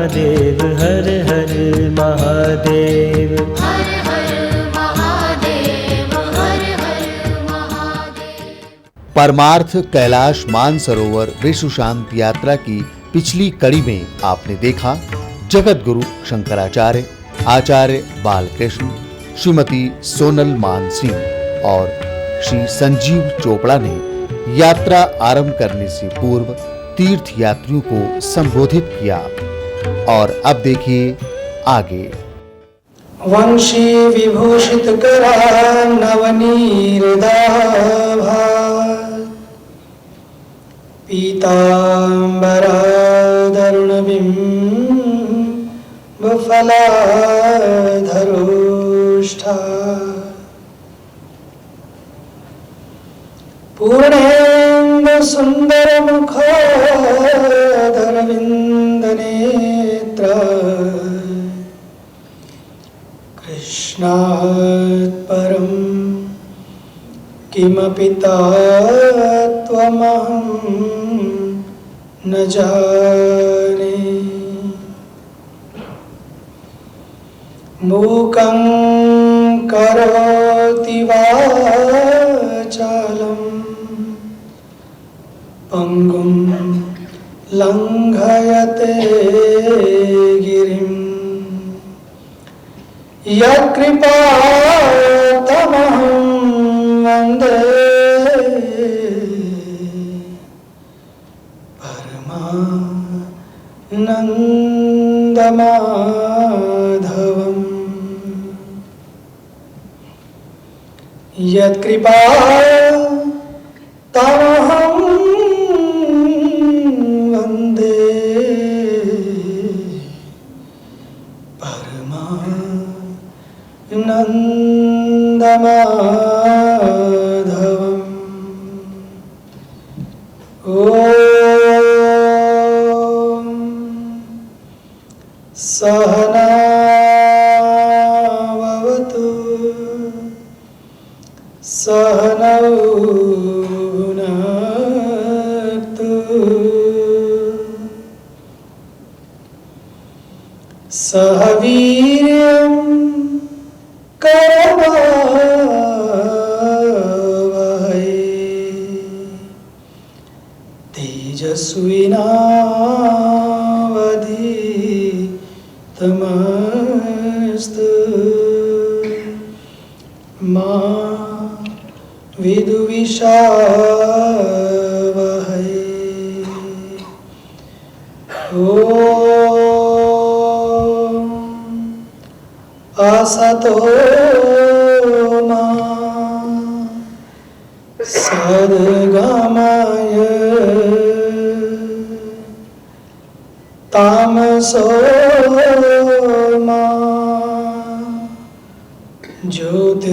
महादेव, हर हर महादेव। हर हर महादेव, हर हर महादेव। परमार्थ कैलाश मानसरोवर विश्व शांति यात्रा की पिछली कड़ी में आपने देखा जगत गुरु शंकराचार्य, आचार्य बालकृष्ण, श्रीमती सोनल मान सिंह और श्री संजीव चोपड़ा ने यात्रा आरंभ करने से पूर्व तीर्थ यात्रियों को संबोधित किया। और अब देखिए आगे। वंशी विभूषित करा नवनीरदाभा, पीतांबरा दरुणबिंब फलाधरोष्ठा, पूर्णेन्दु सुंदर मुखोदरविंद नेत्र, कृष्णात् परं किमपि तत्त्वमहं न जाने। मूकं करोति वाचालं, पंगुं लंघयते गिरिं, यत्कृपातमहं वन्दे परमानन्दमाधवम्। यत्कृपातमहं वन्दे परमानन्दमाधवम्। ॐ सहना भवतु, सहनौ भुनक्तु, सह वीर्यं करवावहै, तेजस्विनावधीतमस्तु मा विद्विषावहै। ॐ असतो मा सद्गमय, तामसो मा ज्योतिर्गमय,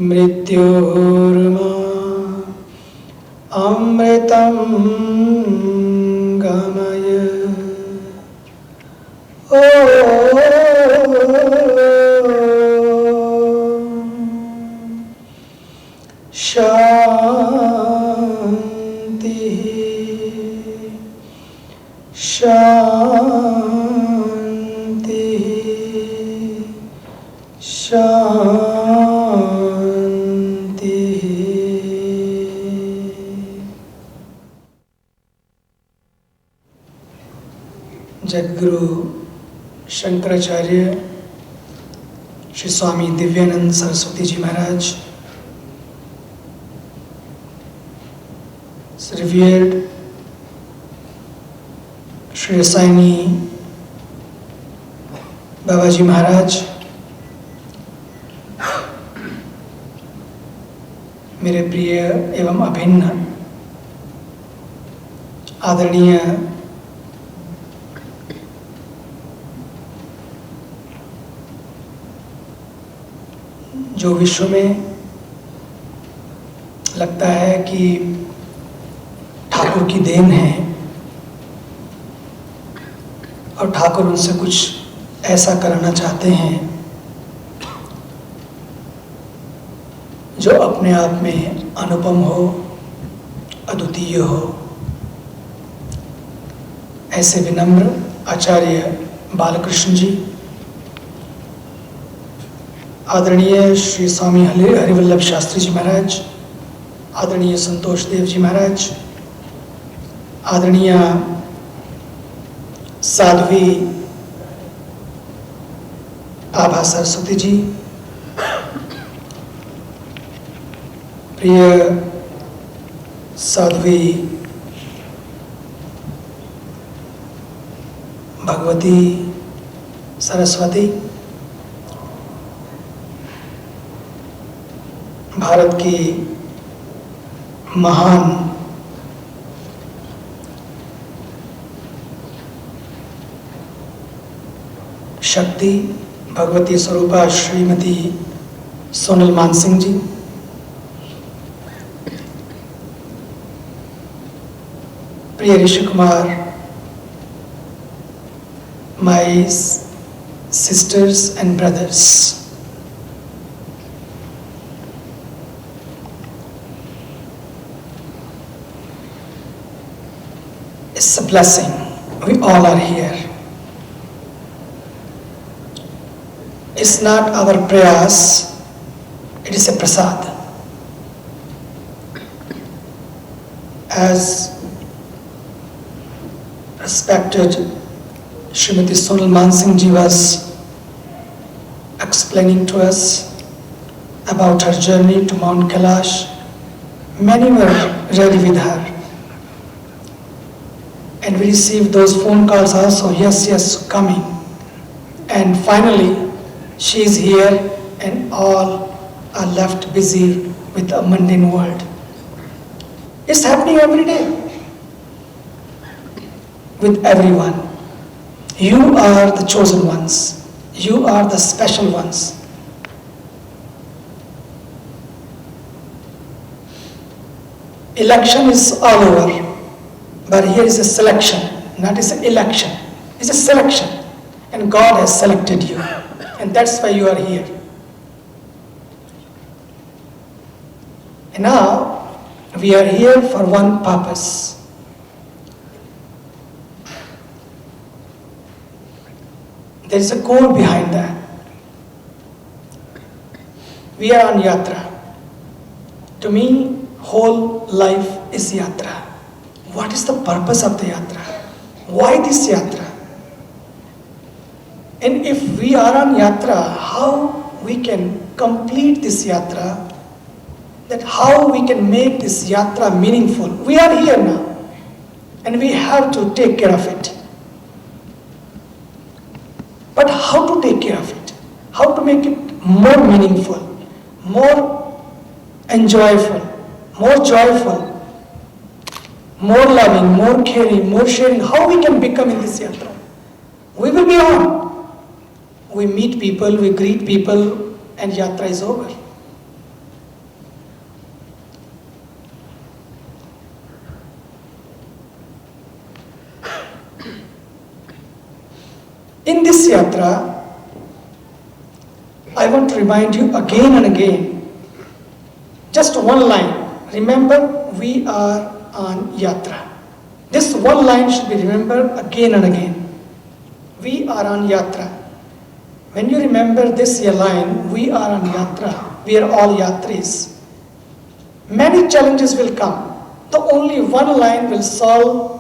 मृत्योर्मा अमृतं गमय। ॐ शांति शांति शांति। जगद्गुरु शंकराचार्य श्री स्वामी दिव्यानंद सरस्वती जी महाराज, रिवियर्ड श्री साईनी बाबाजी महाराज, मेरे प्रिय एवं अभिन्न आदरणीय जो विश्व में लगता है कि ठाकुर की देन है और ठाकुर उनसे कुछ ऐसा करना चाहते हैं जो अपने आप में अनुपम हो, अद्वितीय हो। ऐसे विनम्र आचार्य बालकृष्ण जी, आदरणीय श्री स्वामी हरिवल्लभ शास्त्री जी महाराज, आदरणीय संतोष देव जी महाराज, आदरणीय साध्वी आभा सरस्वती जी, प्रिय साध्वी भगवती सरस्वती, भारत की महान शक्ति भगवती स्वरूपा श्रीमती सोनल मानसिंह जी, प्रिय Rishi Kumar, my sisters and brothers, it's a blessing. We all are here. It's not our prayas, it is a prasad. As respected Srimati Sonal Mansingh ji was explaining to us about her journey to Mount Kailash, many were ready with her. And we received those phone calls also, yes, coming. And finally, she is here and all are left busy with the mundane world. It's happening every day with everyone. You are the chosen ones. You are the special ones. Election is all over. But here is a selection, not is an election. It's a selection. And God has selected you. And that's why you are here. And now, we are here for one purpose. There is a goal behind that. We are on yatra. To me, whole life is yatra. What is the purpose of the yatra? Why this yatra? And if we are on yatra, how we can complete this yatra? That how we can make this yatra meaningful? We are here now, and we have to take care of it. But how to take care of it? How to make it more meaningful, more enjoyable, more joyful, more loving, more caring, more sharing? How we can become in this yatra? We will be on. We meet people, we greet people, and yatra is over. In this yatra, I want to remind you again and again, just one line. Remember, we are on yatra. This one line should be remembered again and again. We are on yatra. When you remember this line, we are on yatra, we are all yatris. Many challenges will come. The only one line will solve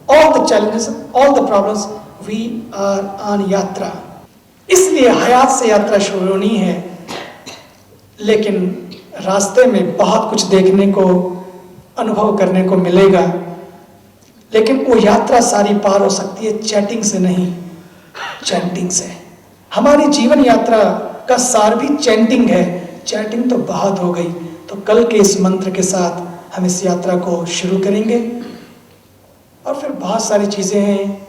all the challenges, all the problems. We are on yatra. इसलिए हयात से यात्रा शुरू होनी है, लेकिन रास्ते में बहुत कुछ देखने को, अनुभव करने को मिलेगा, लेकिन वो यात्रा सारी पार हो सकती है चैटिंग से नहीं, चैंटिंग से। हमारी जीवन यात्रा का सार भी चैंटिंग है। चैटिंग तो बहुत हो गई, तो कल के इस मंत्र के साथ हम इस यात्रा को शुरू करेंगे, और फिर बहुत सारी चीज़ें हैं,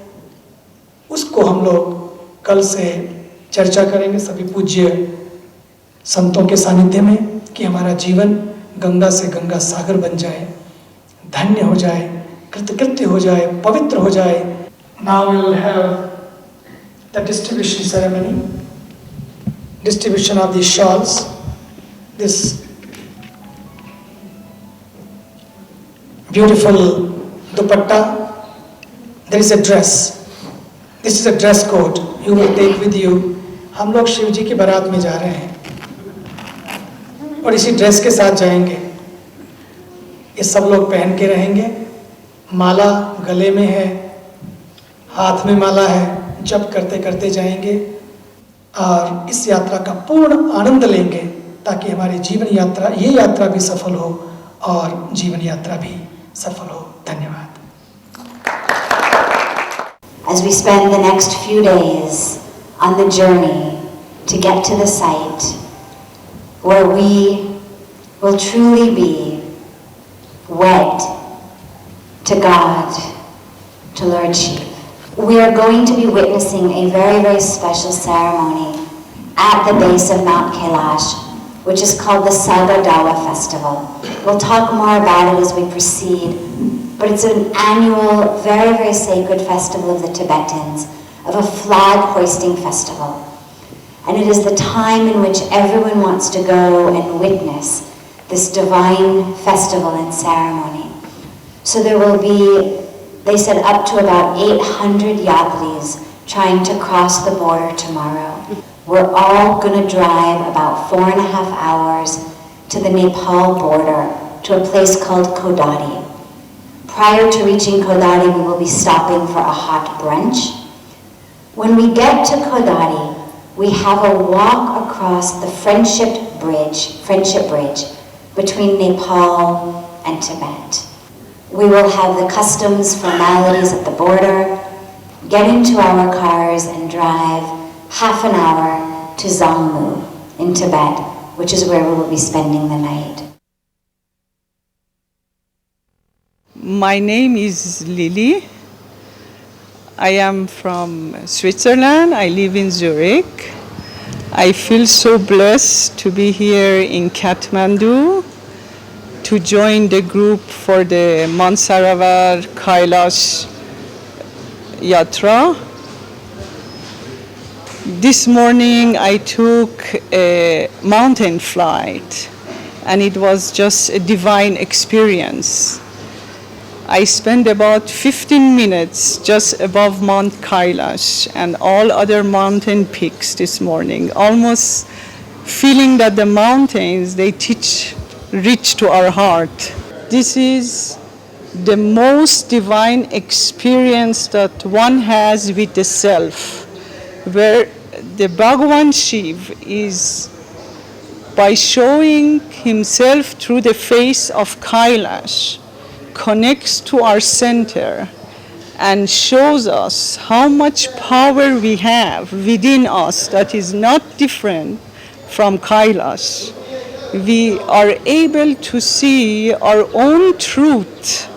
उसको हम लोग कल से चर्चा करेंगे सभी पूज्य संतों के सानिध्य में, कि हमारा जीवन गंगा से गंगा सागर बन जाए, धन्य हो जाए, कृतकृत्य हो जाए, पवित्र हो जाए। Now we will have the distribution ceremony, distribution of these shawls. This beautiful dupatta. There is a dress. This is a dress code you will take with you. हम लोग शिव जी की बारात में जा रहे हैं और इसी ड्रेस के साथ जाएंगे. ये सब लोग पहन के रहेंगे. माला गले में है, हाथ में माला है. जप करते करते जाएंगे और इस यात्रा का पूर्ण आनंद लेंगे ताकि हमारी जीवन यात्रा, ये यात्रा भी सफल हो और जीवन यात्रा भी सफल हो. धन्यवाद. As we spend the next few days on the journey to get to the site where we will truly be wed to God, to Lord Shiva, we are going to be witnessing a very, very special ceremony at the base of Mount Kailash, which is called the Sagadawa Festival. We'll talk more about it as we proceed, but it's an annual, very, very sacred festival of the Tibetans, of a flag hoisting festival. And it is the time in which everyone wants to go and witness this divine festival and ceremony. So there will be, they said, up to about 800 yatris trying to cross the border tomorrow. We're all going to drive about 4.5 hours to the Nepal border to a place called Kodadi. Prior to reaching Kodadi, we will be stopping for a hot brunch. When we get to Kodadi, we have a walk across the Friendship Bridge between Nepal and Tibet. We will have the customs formalities at the border, get into our cars and drive half an hour to Zangmu in Tibet, which is where we will be spending the night. My name is Lily. I am from Switzerland. I live in Zurich. I feel so blessed to be here in Kathmandu to join the group for the Mansarovar Kailash Yatra. This morning I took a mountain flight and it was just a divine experience. I spent about 15 minutes just above Mount Kailash and all other mountain peaks this morning, almost feeling that the mountains, they reach to our heart. This is the most divine experience that one has with the self, where the Bhagavan Shiv is, by showing himself through the face of Kailash, connects to our center and shows us how much power we have within us that is not different from Kailash. We are able to see our own truth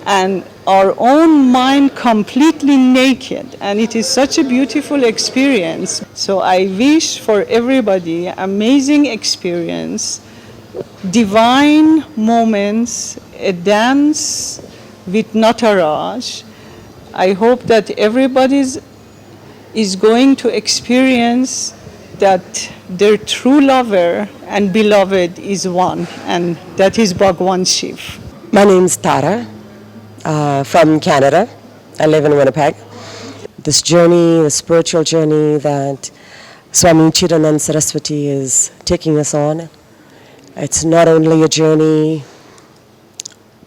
and our own mind completely naked, and it is such a beautiful experience. So I wish for everybody amazing experience, divine moments, a dance with Nataraj. I hope that everybody is going to experience that their true lover and beloved is one, and that is Bhagwan Shiv. My name's Tara, from Canada. I live in Winnipeg. This journey, the spiritual journey that Swami Chidanand Saraswati is taking us on, it's not only a journey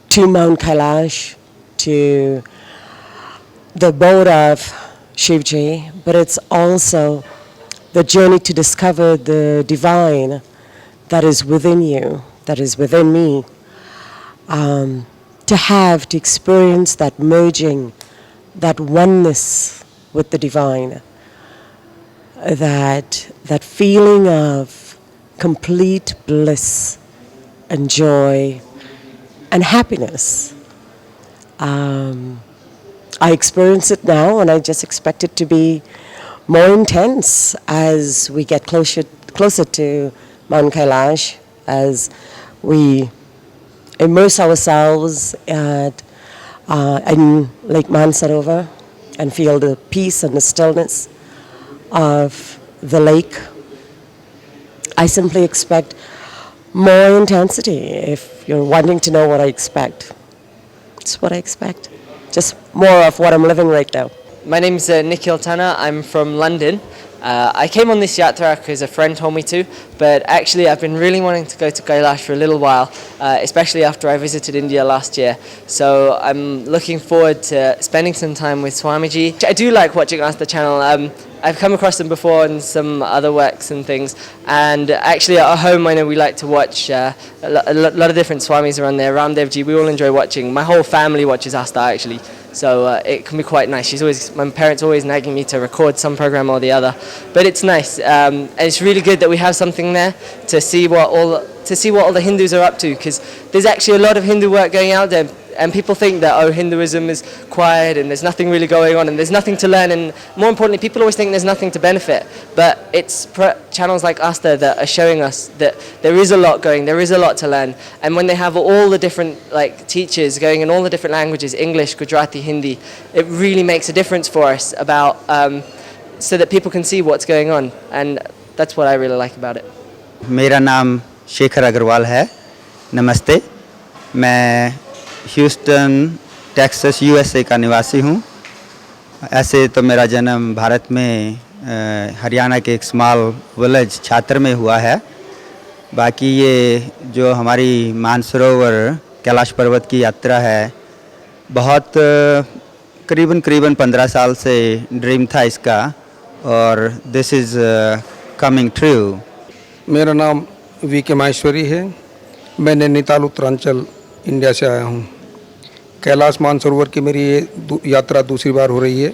to Mount Kailash, to the abode of Shivji, but it's also the journey to discover the divine that is within you, that is within me, to experience that merging, that oneness with the divine, that feeling of complete bliss and joy and happiness. I experience it now, and I just expect it to be more intense as we get closer to Mount Kailash, as we immerse ourselves in Lake Mansarovar and feel the peace and the stillness of the lake. I simply expect more intensity if you're wanting to know what I expect. That's what I expect. Just more of what I'm living right now. My name's Nikhil Tanna. I'm from London. I came on this yatra because a friend told me to, but actually I've been really wanting to go to Kailash for a little while, especially after I visited India last year. So I'm looking forward to spending some time with Swamiji. I do like watching Asta channel. I've come across them before in some other works and things, and actually at home I know we like to watch a lot of different Swamis are on there. Ramdevji, we all enjoy watching. My whole family watches Asta actually. So it can be quite nice. My parents always nagging me to record some program or the other, but it's nice. And it's really good that we have something there to see what all the Hindus are up to, because there's actually a lot of Hindu work going out there, and people think that Hinduism is quiet and there's nothing really going on and there's nothing to learn, and more importantly, people always think there's nothing to benefit. But it's channels like Asta that are showing us that there is a lot going, there is a lot to learn, and when they have all the different teachers going in all the different languages, English, Gujarati, Hindi, it really makes a difference for us about so that people can see what's going on, and that's what I really like about it. मेरा नाम शेखर अग्रवाल है। नमस्ते, मैं Houston Texas USA का निवासी हूँ। ऐसे तो मेरा जन्म भारत में हरियाणा के एक स्मॉल विलेज छात्र में हुआ है। बाकी ये जो हमारी मानसरोवर कैलाश पर्वत की यात्रा है, बहुत करीबन 15 साल से ड्रीम था इसका, और दिस इज़ कमिंग ट्रू। मेरा नाम वी.के. माहेश्वरी है। मैं नैनीताल उत्तरांचल इंडिया से आया हूँ। कैलाश मानसरोवर की मेरी ये यात्रा दूसरी बार हो रही है।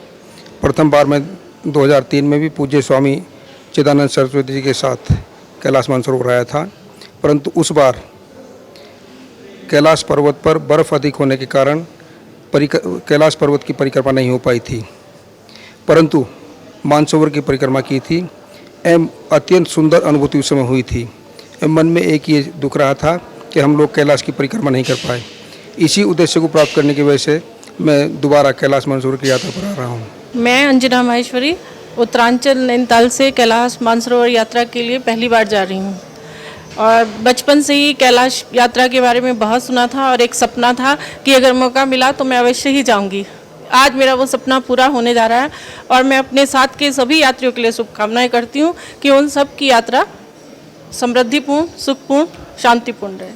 प्रथम बार मैं 2003 में भी पूज्य स्वामी चिदानंद सरस्वती जी के साथ कैलाश मानसरोवर आया था, परंतु उस बार कैलाश पर्वत पर बर्फ़ अधिक होने के कारण कैलाश पर्वत की परिक्रमा नहीं हो पाई थी, परंतु मानसरोवर की परिक्रमा की थी एवं अत्यंत सुंदर अनुभूति उस समय हुई थी। मन में एक ये दुख रहा था कि हम लोग कैलाश की परिक्रमा नहीं कर पाए। इसी उद्देश्य को प्राप्त करने की वजह से मैं दोबारा कैलाश मानसरोवर की यात्रा पर आ रहा हूँ। मैं अंजना माहेश्वरी उत्तरांचल नैनीताल से कैलाश मानसरोवर यात्रा के लिए पहली बार जा रही हूँ, और बचपन से ही कैलाश यात्रा के बारे में बहुत सुना था और एक सपना था कि अगर मौका मिला तो मैं अवश्य ही जाऊँगी। आज मेरा वो सपना पूरा होने जा रहा है, और मैं अपने साथ के सभी यात्रियों के लिए शुभकामनाएं करती हूँ कि उन सब की यात्रा समृद्धिपूर्ण, सुखपूर्ण, शांतिपूर्ण रहे।